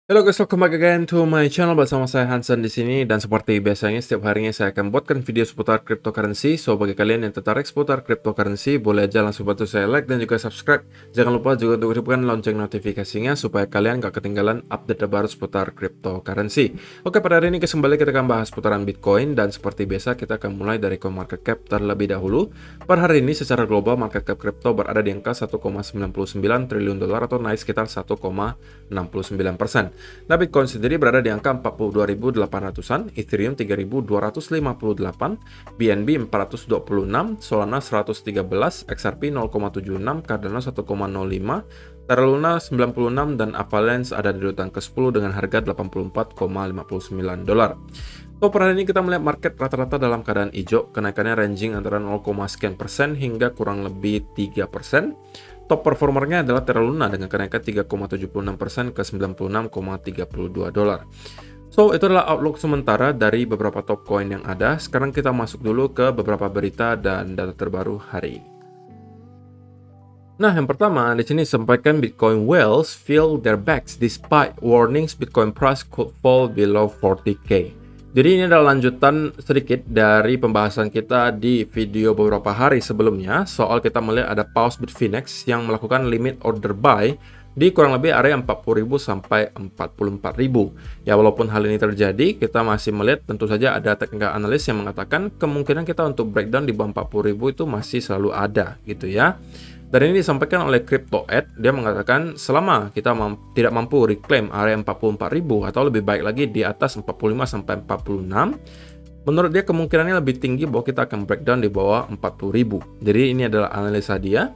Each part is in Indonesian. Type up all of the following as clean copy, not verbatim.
Halo guys, welcome back again to my channel bersama saya Hansen di sini, dan seperti biasanya setiap harinya saya akan buatkan video seputar cryptocurrency. So bagi kalian yang tertarik seputar cryptocurrency, boleh aja langsung bantu saya like dan juga subscribe. Jangan lupa juga untuk aktifkan lonceng notifikasinya supaya kalian gak ketinggalan update terbaru seputar cryptocurrency. Oke, pada hari ini kembali kita akan bahas seputaran Bitcoin, dan seperti biasa kita akan mulai dari CoinMarketCap terlebih dahulu. Per hari ini secara global market cap crypto berada di angka 1,99 triliun dolar atau naik sekitar 1,69%. Nah, Bitcoin sendiri berada di angka 42.800-an, Ethereum 3.258, BNB 426, Solana 113, XRP 0,76, Cardano 1,05, Terra Luna 96, dan Avalanche ada di urutan ke-10 dengan harga 84,59 dolar. So, per hari ini kita melihat market rata-rata dalam keadaan hijau, kenaikannya ranging antara 0,sekian% hingga kurang lebih 3%. Top performernya adalah Terra Luna dengan kenaikan 3,76% ke 96,32 dolar. So, itu adalah outlook sementara dari beberapa top coin yang ada. Sekarang kita masuk dulu ke beberapa berita dan data terbaru hari ini. Nah, yang pertama di sini sampaikan Bitcoin whales feel their backs despite warnings Bitcoin price could fall below 40k. Jadi ini adalah lanjutan sedikit dari pembahasan kita di video beberapa hari sebelumnya soal kita melihat ada pause Bitfinex yang melakukan limit order buy di kurang lebih area 40.000 sampai 44.000. Ya, walaupun hal ini terjadi, kita masih melihat tentu saja ada technical analis yang mengatakan kemungkinan kita untuk breakdown di bawah 40.000 itu masih selalu ada gitu ya. Dan ini disampaikan oleh CryptoEd, dia mengatakan selama kita tidak mampu reclaim area 44.000 atau lebih baik lagi di atas 45 sampai 46, menurut dia kemungkinannya lebih tinggi bahwa kita akan breakdown di bawah 40.000. Jadi ini adalah analisa dia,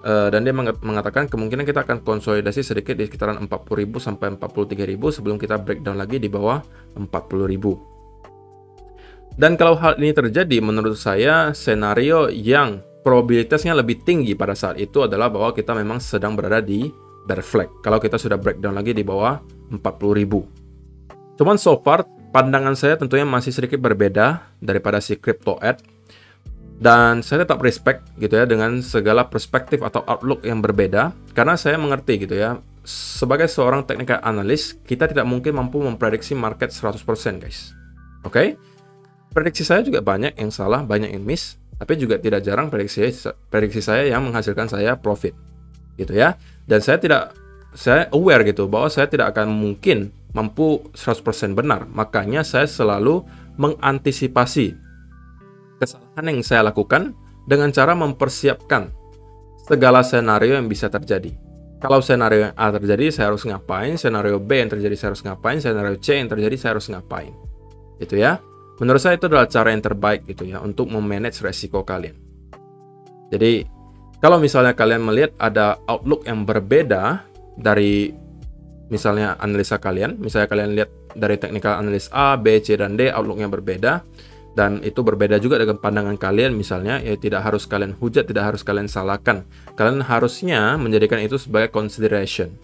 dan dia mengatakan kemungkinan kita akan konsolidasi sedikit di sekitaran 40.000 sampai 43.000 sebelum kita breakdown lagi di bawah 40.000. Dan kalau hal ini terjadi, menurut saya senario yang probabilitasnya lebih tinggi pada saat itu adalah bahwa kita memang sedang berada di bear flag kalau kita sudah breakdown lagi di bawah 40.000. Cuman so far pandangan saya tentunya masih sedikit berbeda daripada si CryptoEd, dan saya tetap respect gitu ya dengan segala perspektif atau outlook yang berbeda, karena saya mengerti gitu ya, sebagai seorang technical analyst kita tidak mungkin mampu memprediksi market 100% guys. Oke? Prediksi saya juga banyak yang salah, banyak yang miss, tapi juga tidak jarang prediksi saya yang menghasilkan saya profit gitu ya. Dan saya aware gitu bahwa saya tidak akan mungkin mampu 100% benar. Makanya saya selalu mengantisipasi kesalahan yang saya lakukan dengan cara mempersiapkan segala senario yang bisa terjadi. Kalau senario yang A terjadi, saya harus ngapain? Senario B yang terjadi, saya harus ngapain? Senario C yang terjadi, saya harus ngapain? Gitu ya. Menurut saya itu adalah cara yang terbaik gitu ya untuk memanage resiko kalian. Jadi kalau misalnya kalian melihat ada outlook yang berbeda dari misalnya analisa kalian, misalnya kalian lihat dari technical analysis A, B, C, dan D outlooknya berbeda, dan itu berbeda juga dengan pandangan kalian misalnya, ya tidak harus kalian hujat, tidak harus kalian salahkan. Kalian harusnya menjadikan itu sebagai consideration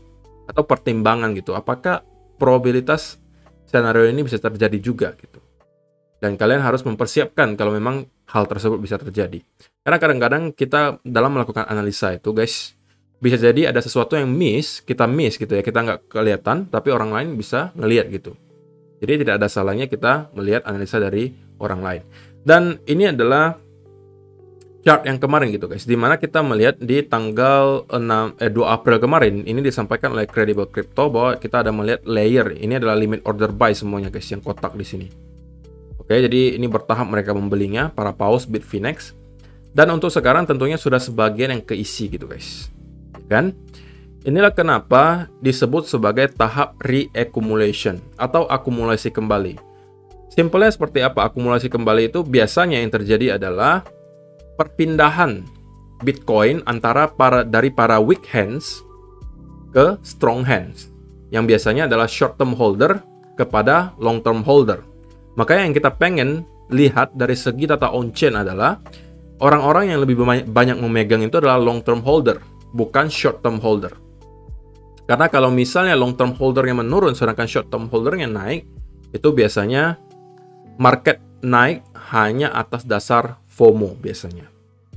atau pertimbangan gitu. Apakah probabilitas skenario ini bisa terjadi juga gitu. Dan kalian harus mempersiapkan kalau memang hal tersebut bisa terjadi. Karena kadang-kadang kita dalam melakukan analisa itu guys, bisa jadi ada sesuatu yang kita miss gitu ya, kita nggak kelihatan, tapi orang lain bisa ngelihat gitu. Jadi tidak ada salahnya kita melihat analisa dari orang lain. Dan ini adalah chart yang kemarin gitu guys, dimana kita melihat di tanggal 2 April kemarin, ini disampaikan oleh Credible Crypto bahwa kita ada melihat layer, ini adalah limit order buy semuanya guys, yang kotak di sini. Oke, jadi ini bertahap mereka membelinya, para paus Bitfinex. Dan untuk sekarang tentunya sudah sebagian yang keisi gitu guys. Kan? Inilah kenapa disebut sebagai tahap re-accumulation atau akumulasi kembali. Simpelnya seperti apa akumulasi kembali itu? Biasanya yang terjadi adalah perpindahan Bitcoin dari para weak hands ke strong hands. Yang biasanya adalah short term holder kepada long term holder. Makanya yang kita pengen lihat dari segi data on-chain adalah orang-orang yang lebih banyak memegang itu adalah long-term holder, bukan short-term holder. Karena kalau misalnya long-term holdernya menurun, sedangkan short-term holdernya naik, itu biasanya market naik hanya atas dasar FOMO biasanya.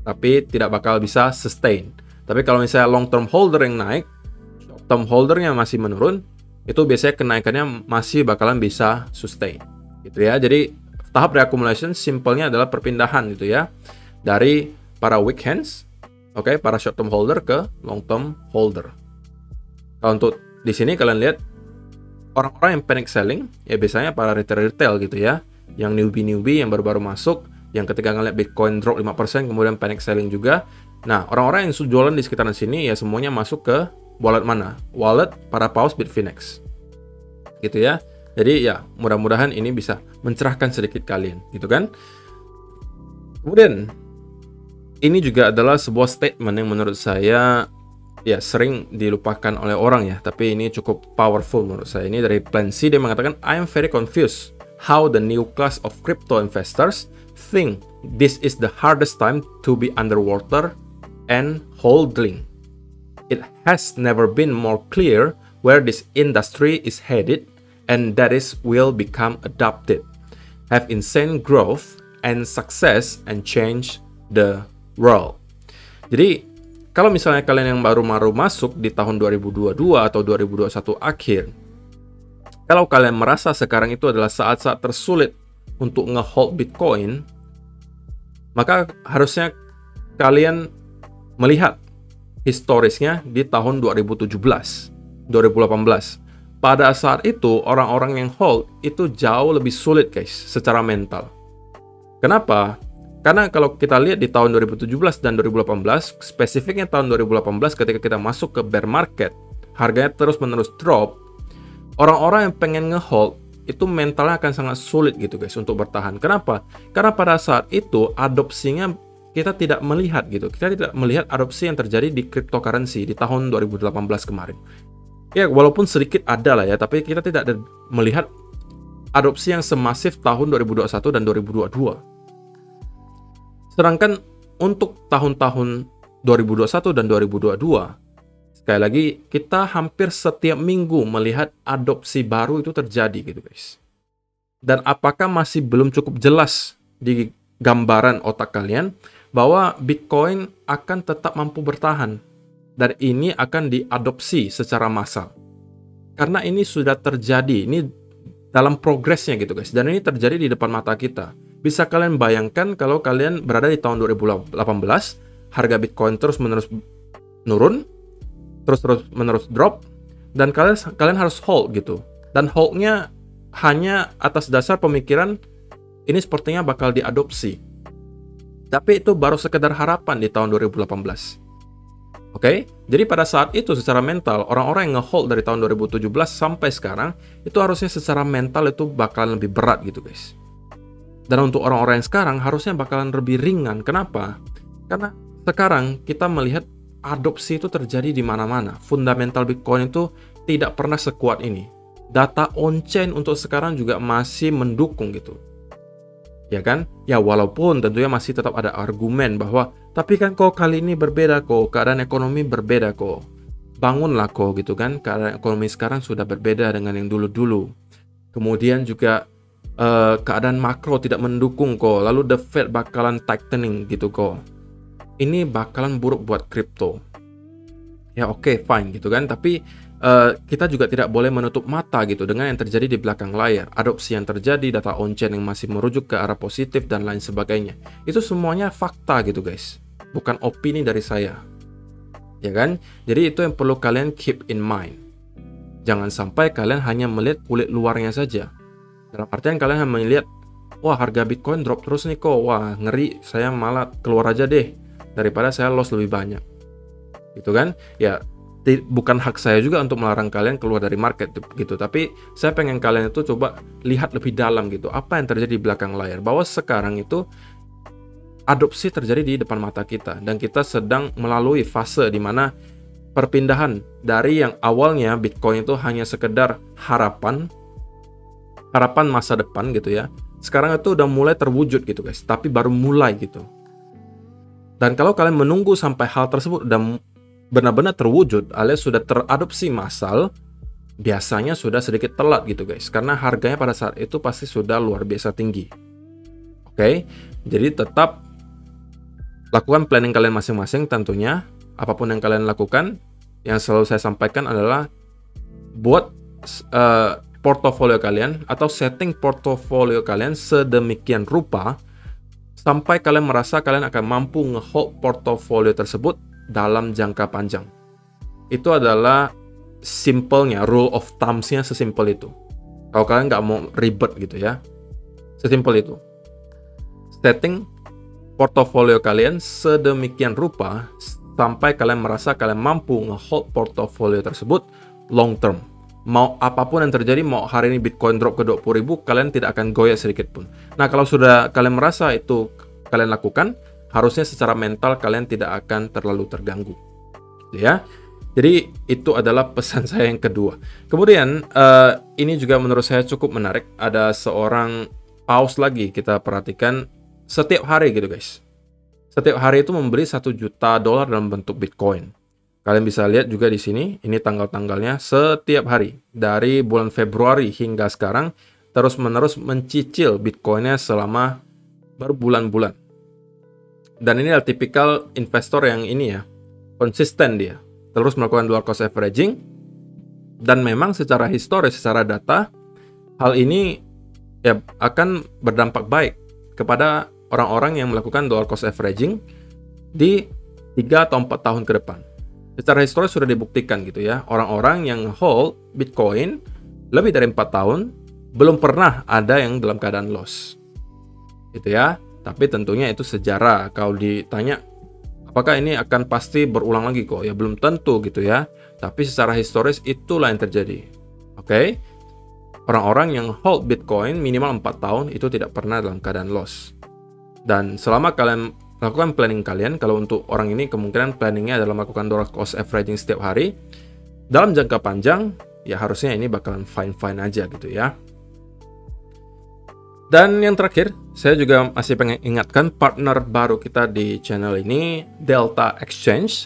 Tapi tidak bakal bisa sustain. Tapi kalau misalnya long-term holder yang naik, short-term holdernya masih menurun, itu biasanya kenaikannya masih bakalan bisa sustain gitu ya. Jadi tahap reaccumulation simpelnya adalah perpindahan gitu ya, dari para weak hands, oke, para short term holder ke long term holder. Kalau untuk di sini kalian lihat orang-orang yang panic selling ya biasanya para retail gitu ya, yang newbie yang baru-baru masuk, yang ketika ngeliat Bitcoin drop 5% kemudian panic selling juga. Nah, orang-orang yang jualan di sekitaran sini ya semuanya masuk ke wallet mana? Wallet para paus Bitfinex. Gitu ya. Jadi ya, mudah-mudahan ini bisa mencerahkan sedikit kalian, gitu kan? Kemudian ini juga adalah sebuah statement yang menurut saya ya sering dilupakan oleh orang ya, tapi ini cukup powerful menurut saya. Ini dari Plan C, dia mengatakan, I am very confused how the new class of crypto investors think this is the hardest time to be underwater and holding. It has never been more clear where this industry is headed, and that is will become adopted, have insane growth and success and change the world. Jadi kalau misalnya kalian yang baru-baru masuk di tahun 2022 atau 2021 akhir, kalau kalian merasa sekarang itu adalah saat-saat tersulit untuk nge-hold Bitcoin, maka harusnya kalian melihat historisnya di tahun 2017, 2018. Pada saat itu, orang-orang yang hold itu jauh lebih sulit, guys, secara mental. Kenapa? Karena kalau kita lihat di tahun 2017 dan 2018, spesifiknya tahun 2018 ketika kita masuk ke bear market, harganya terus-menerus drop, orang-orang yang pengen nge-hold itu mentalnya akan sangat sulit gitu, guys, untuk bertahan. Kenapa? Karena pada saat itu adopsinya kita tidak melihat gitu. Kita tidak melihat adopsi yang terjadi di cryptocurrency di tahun 2018 kemarin. Ya, walaupun sedikit ada lah ya, tapi kita tidak ada melihat adopsi yang semasif tahun 2021 dan 2022. Sedangkan untuk tahun-tahun 2021 dan 2022, sekali lagi, kita hampir setiap minggu melihat adopsi baru itu terjadi gitu, guys. Dan apakah masih belum cukup jelas di gambaran otak kalian bahwa Bitcoin akan tetap mampu bertahan dan ini akan diadopsi secara massal. Karena ini sudah terjadi, ini dalam progresnya gitu, guys. Dan ini terjadi di depan mata kita. Bisa kalian bayangkan kalau kalian berada di tahun 2018, harga Bitcoin terus-menerus menurun, terus-menerus drop, dan kalian harus hold gitu. Dan holdnya hanya atas dasar pemikiran ini sepertinya bakal diadopsi. Tapi itu baru sekedar harapan di tahun 2018. Oke? Jadi pada saat itu secara mental, orang-orang yang nge-hold dari tahun 2017 sampai sekarang, itu harusnya secara mental itu bakalan lebih berat gitu, guys. Dan untuk orang-orang yang sekarang harusnya bakalan lebih ringan. Kenapa? Karena sekarang kita melihat adopsi itu terjadi di mana-mana. Fundamental Bitcoin itu tidak pernah sekuat ini. Data on-chain untuk sekarang juga masih mendukung gitu. Ya kan? Ya walaupun tentunya masih tetap ada argumen bahwa tapi kan kok kali ini berbeda kok, keadaan ekonomi berbeda kok. Bangunlah kok gitu kan, keadaan ekonomi sekarang sudah berbeda dengan yang dulu-dulu. Kemudian juga keadaan makro tidak mendukung kok, lalu the Fed bakalan tightening gitu kok. Ini bakalan buruk buat kripto. Ya oke, fine gitu kan, tapi kita juga tidak boleh menutup mata gitu dengan yang terjadi di belakang layar. Adopsi yang terjadi, data on-chain yang masih merujuk ke arah positif dan lain sebagainya. Itu semuanya fakta gitu, guys. Bukan opini dari saya. Ya kan? Jadi itu yang perlu kalian keep in mind. Jangan sampai kalian hanya melihat kulit luarnya saja. Dalam artian kalian hanya melihat, wah harga Bitcoin drop terus nih kok, wah ngeri, saya malah keluar aja deh daripada saya loss lebih banyak. Gitu kan? Ya, bukan hak saya juga untuk melarang kalian keluar dari market gitu, tapi saya pengen kalian itu coba lihat lebih dalam gitu, apa yang terjadi di belakang layar, bahwa sekarang itu adopsi terjadi di depan mata kita dan kita sedang melalui fase di mana perpindahan dari yang awalnya Bitcoin itu hanya sekedar harapan masa depan gitu ya, sekarang itu udah mulai terwujud gitu, guys, tapi baru mulai gitu. Dan kalau kalian menunggu sampai hal tersebut udah benar-benar terwujud alias sudah teradopsi massal, biasanya sudah sedikit telat gitu, guys, karena harganya pada saat itu pasti sudah luar biasa tinggi. Oke, jadi tetap lakukan planning kalian masing-masing tentunya. Apapun yang kalian lakukan, yang selalu saya sampaikan adalah buat portofolio kalian atau setting portofolio kalian sedemikian rupa sampai kalian merasa kalian akan mampu nge-hold portofolio tersebut dalam jangka panjang. Itu adalah simpelnya, rule of thumbs-nya sesimpel itu. Kalau kalian nggak mau ribet gitu ya, sesimpel itu. Setting portofolio kalian sedemikian rupa sampai kalian merasa kalian mampu nge-hold portofolio tersebut long term. Mau apapun yang terjadi, mau hari ini Bitcoin drop ke 20.000, kalian tidak akan goyah sedikit pun. Nah, kalau sudah kalian merasa itu kalian lakukan, harusnya secara mental kalian tidak akan terlalu terganggu. Gitu ya. Jadi, itu adalah pesan saya yang kedua. Kemudian, ini juga menurut saya cukup menarik. Ada seorang paus lagi, kita perhatikan setiap hari gitu guys. Setiap hari itu membeli $1 juta dalam bentuk Bitcoin. Kalian bisa lihat juga di sini, ini tanggal-tanggalnya setiap hari. Dari bulan Februari hingga sekarang, terus-menerus mencicil Bitcoin-nya selama berbulan-bulan. Dan ini adalah tipikal investor yang ini ya, konsisten dia. Terus melakukan dollar cost averaging. Dan memang secara historis, secara data, hal ini ya akan berdampak baik kepada orang-orang yang melakukan dollar cost averaging di 3 atau 4 tahun ke depan. Secara historis sudah dibuktikan gitu ya, orang-orang yang hold Bitcoin lebih dari 4 tahun belum pernah ada yang dalam keadaan loss. Gitu ya. Tapi tentunya itu sejarah. Kalau ditanya apakah ini akan pasti berulang lagi kok? Ya belum tentu gitu ya. Tapi secara historis itulah yang terjadi. Oke. Orang-orang yang hold Bitcoin minimal 4 tahun itu tidak pernah dalam keadaan loss. Dan selama kalian lakukan planning kalian, kalau untuk orang ini kemungkinan planningnya adalah melakukan dollar cost averaging setiap hari, dalam jangka panjang, ya harusnya ini bakalan fine-fine aja gitu ya. Dan yang terakhir, saya juga masih pengen ingatkan partner baru kita di channel ini, Delta Exchange.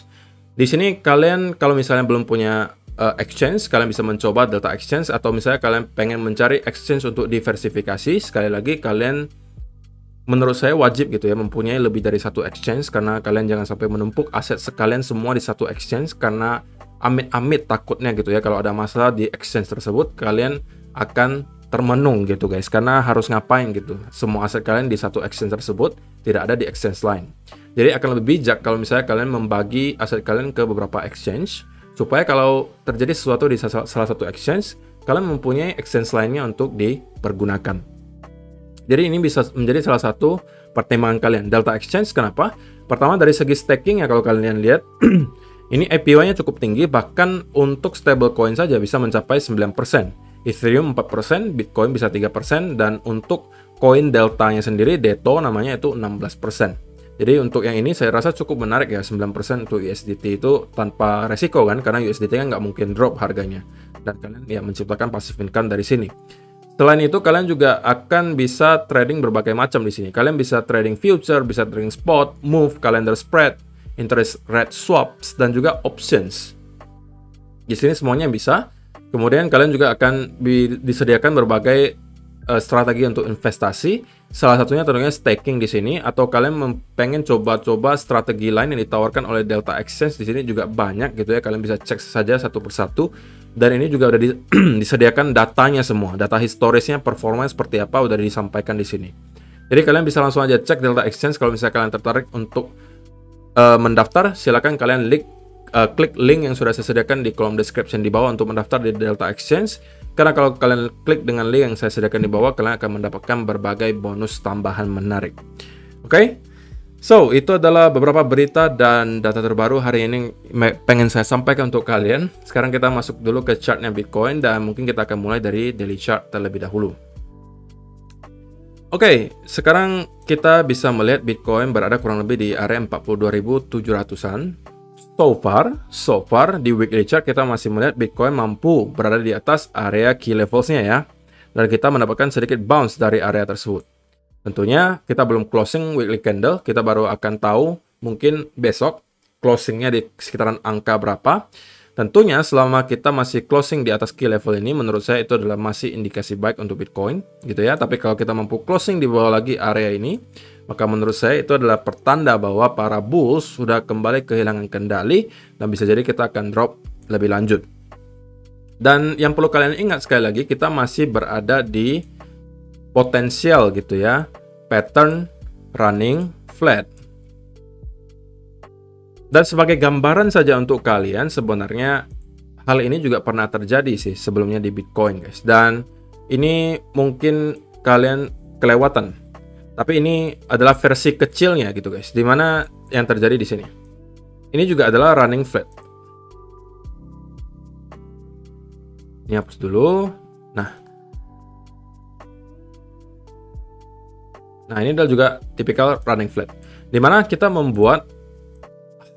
Di sini kalian kalau misalnya belum punya exchange, kalian bisa mencoba Delta Exchange, atau misalnya kalian pengen mencari exchange untuk diversifikasi, sekali lagi kalian menurut saya wajib gitu ya mempunyai lebih dari satu exchange, karena kalian jangan sampai menumpuk aset sekalian semua di satu exchange, karena amit-amit takutnya gitu ya kalau ada masalah di exchange tersebut kalian akan termenung gitu guys, karena harus ngapain gitu semua aset kalian di satu exchange tersebut, tidak ada di exchange lain. Jadi akan lebih bijak kalau misalnya kalian membagi aset kalian ke beberapa exchange, supaya kalau terjadi sesuatu di salah satu exchange, kalian mempunyai exchange lainnya untuk dipergunakan. Jadi ini bisa menjadi salah satu pertimbangan kalian. Delta Exchange kenapa? Pertama dari segi staking ya, kalau kalian lihat ini APY-nya cukup tinggi, bahkan untuk stablecoin saja bisa mencapai 9%. Ethereum 4%, Bitcoin bisa 3%, dan untuk koin Delta-nya sendiri, Deto namanya, itu 16%. Jadi untuk yang ini saya rasa cukup menarik ya, 9% untuk USDT itu tanpa resiko kan, karena USDT kan nggak mungkin drop harganya. Dan kalian ya menciptakan passive income dari sini. Selain itu, kalian juga akan bisa trading berbagai macam di sini. Kalian bisa trading future, bisa trading spot, move, calendar spread, interest rate swaps, dan juga options. Di sini semuanya bisa. Kemudian kalian juga akan disediakan berbagai strategi untuk investasi. Salah satunya tentunya staking di sini, atau kalian pengen coba-coba strategi lain yang ditawarkan oleh Delta Exchange. Di sini juga banyak gitu ya. Kalian bisa cek saja satu persatu. Dan ini juga udah disediakan datanya semua, data historisnya, performa seperti apa udah disampaikan di sini. Jadi kalian bisa langsung aja cek Delta Exchange. Kalau misalnya kalian tertarik untuk mendaftar, silakan kalian klik link yang sudah saya sediakan di kolom description di bawah untuk mendaftar di Delta Exchange. Karena kalau kalian klik dengan link yang saya sediakan di bawah, kalian akan mendapatkan berbagai bonus tambahan menarik. Oke? So, itu adalah beberapa berita dan data terbaru hari ini pengen saya sampaikan untuk kalian. Sekarang kita masuk dulu ke chartnya Bitcoin, dan mungkin kita akan mulai dari daily chart terlebih dahulu. Oke, sekarang kita bisa melihat Bitcoin berada kurang lebih di area 42.700-an. So far di weekly chart kita masih melihat Bitcoin mampu berada di atas area key levels-nya ya. Dan kita mendapatkan sedikit bounce dari area tersebut. Tentunya kita belum closing weekly candle, kita baru akan tahu mungkin besok closingnya di sekitaran angka berapa. Tentunya selama kita masih closing di atas key level ini, menurut saya itu adalah masih indikasi baik untuk Bitcoin gitu ya. Tapi kalau kita mampu closing di bawah lagi area ini, maka menurut saya itu adalah pertanda bahwa para bulls sudah kembali kehilangan kendali dan bisa jadi kita akan drop lebih lanjut. Dan yang perlu kalian ingat sekali lagi, kita masih berada di potensial gitu ya, pattern running flat. Dan sebagai gambaran saja untuk kalian, sebenarnya hal ini juga pernah terjadi sih sebelumnya di Bitcoin guys. Dan ini mungkin kalian kelewatan. Tapi ini adalah versi kecilnya gitu guys. Dimana yang terjadi di sini. Ini juga adalah running flat. Ini hapus dulu. Nah, ini adalah juga tipikal running flat. Dimana kita membuat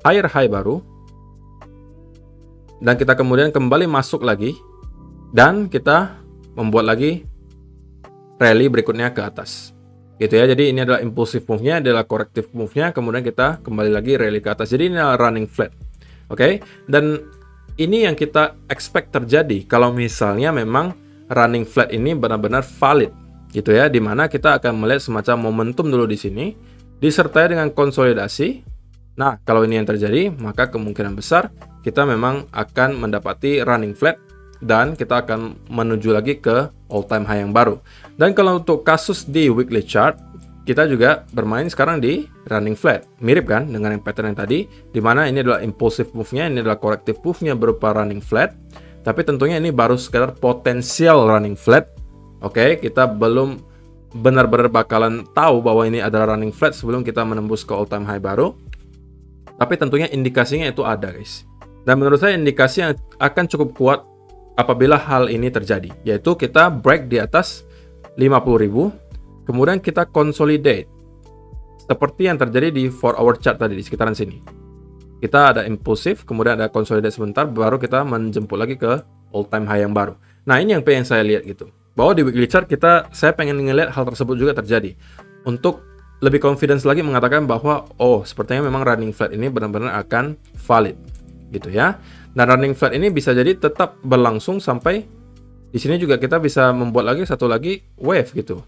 higher high baru. Dan kita kemudian kembali masuk lagi. Dan kita membuat lagi rally berikutnya ke atas. Gitu ya, jadi ini adalah impulsive move-nya, adalah corrective move-nya, kemudian kita kembali lagi rally ke atas. Jadi ini adalah running flat. Oke, dan ini yang kita expect terjadi kalau misalnya memang running flat ini benar-benar valid. Gitu ya, dimana kita akan melihat semacam momentum dulu di sini, disertai dengan konsolidasi. Nah, kalau ini yang terjadi, maka kemungkinan besar kita memang akan mendapati running flat dan kita akan menuju lagi ke all time high yang baru. Dan kalau untuk kasus di weekly chart, kita juga bermain sekarang di running flat. Mirip kan dengan yang pattern yang tadi, di mana ini adalah impulsive move-nya, ini adalah corrective move-nya berupa running flat. Tapi tentunya ini baru sekedar potensial running flat. Oke, kita belum benar-benar bakalan tahu bahwa ini adalah running flat sebelum kita menembus ke all time high baru. Tapi tentunya indikasinya itu ada guys. Dan menurut saya indikasi yang akan cukup kuat apabila hal ini terjadi, yaitu kita break di atas 50.000, kemudian kita consolidate seperti yang terjadi di 4 hour chart tadi di sekitaran sini. Kita ada impulsif, kemudian ada consolidate sebentar, baru kita menjemput lagi ke all time high yang baru. Nah, ini yang pengen saya lihat gitu. Bahwa di weekly chart saya pengen ngelihat hal tersebut juga terjadi. Untuk lebih confidence lagi mengatakan bahwa sepertinya memang running flat ini benar-benar akan valid gitu ya. Dan running flat ini bisa jadi tetap berlangsung sampai di sini juga kita bisa membuat lagi satu lagi wave gitu.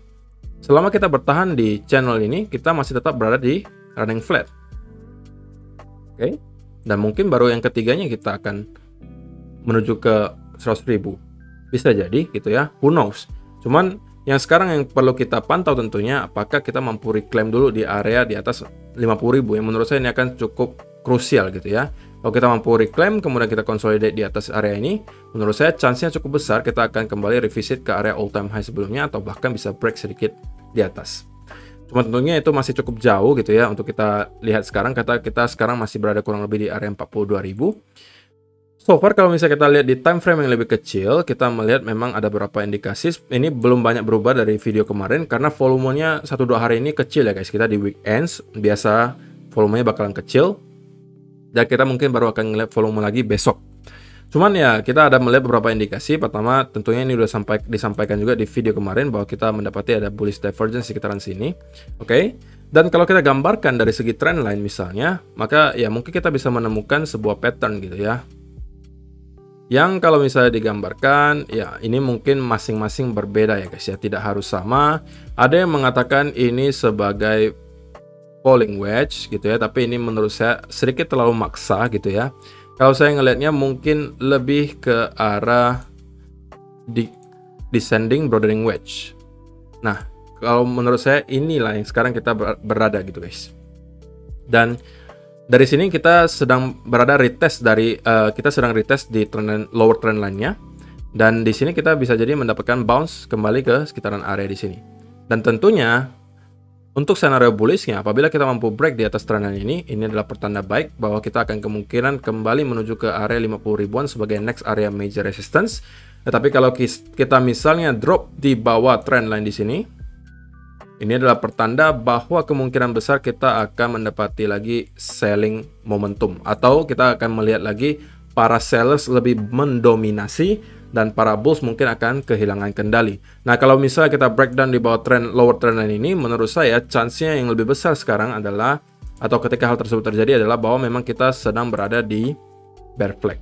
Selama kita bertahan di channel ini, kita masih tetap berada di running flat. Oke. Dan mungkin baru yang ketiganya kita akan menuju ke 100.000. Bisa jadi gitu ya. Who knows. Cuman yang sekarang yang perlu kita pantau tentunya apakah kita mampu reclaim dulu di area di atas 50.000 yang menurut saya ini akan cukup krusial gitu ya. Kalau kita mampu reclaim, kemudian kita consolidate di atas area ini, menurut saya chance-nya cukup besar kita akan kembali revisit ke area all time high sebelumnya atau bahkan bisa break sedikit di atas. Cuma tentunya itu masih cukup jauh gitu ya untuk kita lihat sekarang. Kita sekarang masih berada kurang lebih di area 42.000. So far kalau misalnya kita lihat di time frame yang lebih kecil, kita melihat memang ada beberapa indikasi. Ini belum banyak berubah dari video kemarin karena volumenya 1-2 hari ini kecil ya guys. Kita di weekends biasa volumenya bakalan kecil. Dan kita mungkin baru akan ngeliat volume lagi besok. Cuman ya kita ada melihat beberapa indikasi. Pertama tentunya ini udah disampaikan juga di video kemarin bahwa kita mendapati ada bullish divergence sekitaran sini. Oke. Dan kalau kita gambarkan dari segi trend line misalnya, maka ya mungkin kita bisa menemukan sebuah pattern gitu ya. Yang kalau misalnya digambarkan, ya ini mungkin masing-masing berbeda ya guys ya. Tidak harus sama. Ada yang mengatakan ini sebagai falling wedge gitu ya, tapi ini menurut saya sedikit terlalu maksa gitu ya. Kalau saya ngelihatnya mungkin lebih ke arah descending broadening wedge. Nah, kalau menurut saya inilah yang sekarang kita berada gitu guys. Dan dari sini kita sedang berada retest dari kita sedang retest di lower trend line-nya. Dan di sini kita bisa jadi mendapatkan bounce kembali ke sekitaran area di sini. Dan tentunya untuk skenario bullishnya, apabila kita mampu break di atas trend line ini adalah pertanda baik bahwa kita akan kemungkinan kembali menuju ke area 50.000-an sebagai next area major resistance. Tetapi kalau kita misalnya drop di bawah trend line di sini, ini adalah pertanda bahwa kemungkinan besar kita akan mendapati lagi selling momentum. Atau kita akan melihat lagi para sellers lebih mendominasi dan para bulls mungkin akan kehilangan kendali. Nah, kalau misalnya kita breakdown di bawah lower trend line ini, menurut saya chance-nya yang lebih besar sekarang adalah, atau ketika hal tersebut terjadi adalah bahwa memang kita sedang berada di bear flag.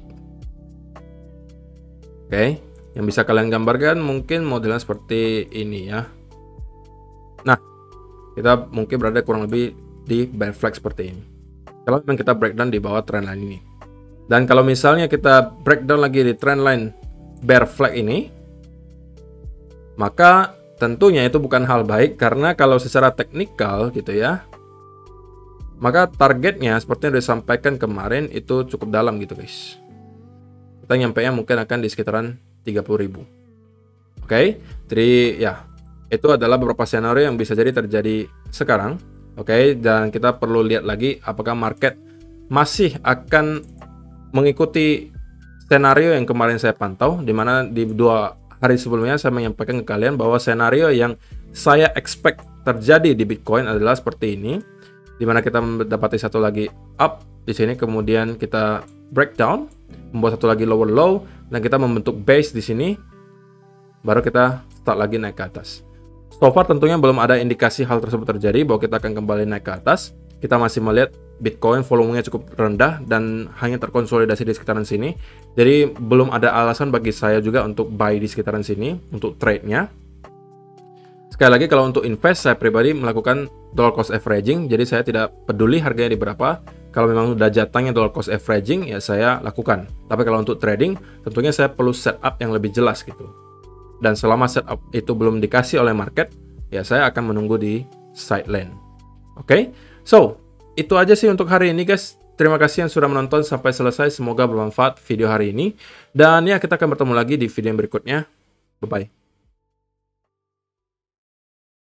Oke, yang bisa kalian gambarkan mungkin modelnya seperti ini ya. Nah, kita mungkin berada kurang lebih di bear flag seperti ini. Kalau memang kita breakdown di bawah trend line ini. Dan kalau misalnya kita breakdown lagi di trend line bear flag ini, maka tentunya itu bukan hal baik, karena kalau secara teknikal gitu ya, maka targetnya seperti yang disampaikan kemarin itu cukup dalam gitu guys. Kita nyampainya mungkin akan di sekitaran 30.000. Oke, jadi ya itu adalah beberapa skenario yang bisa jadi terjadi sekarang. Oke, dan kita perlu lihat lagi apakah market masih akan mengikuti skenario yang kemarin saya pantau, di mana di 2 hari sebelumnya saya menyampaikan ke kalian bahwa skenario yang saya expect terjadi di Bitcoin adalah seperti ini, di mana kita mendapati satu lagi up di sini, kemudian kita breakdown, membuat satu lagi lower low, dan kita membentuk base di sini, baru kita start lagi naik ke atas. So far tentunya belum ada indikasi hal tersebut terjadi bahwa kita akan kembali naik ke atas. Kita masih melihat Bitcoin volumenya cukup rendah dan hanya terkonsolidasi di sekitaran sini. Jadi belum ada alasan bagi saya juga untuk buy di sekitaran sini untuk trade-nya. Sekali lagi, kalau untuk invest, saya pribadi melakukan dollar cost averaging. Jadi saya tidak peduli harganya di berapa. Kalau memang udah jatahnya dollar cost averaging, ya saya lakukan. Tapi kalau untuk trading, tentunya saya perlu setup yang lebih jelas gitu. Dan selama setup itu belum dikasih oleh market, ya saya akan menunggu di sideline. Oke? So, itu aja sih untuk hari ini guys. Terima kasih yang sudah menonton sampai selesai. Semoga bermanfaat video hari ini. Dan ya, kita akan bertemu lagi di video yang berikutnya. Bye-bye.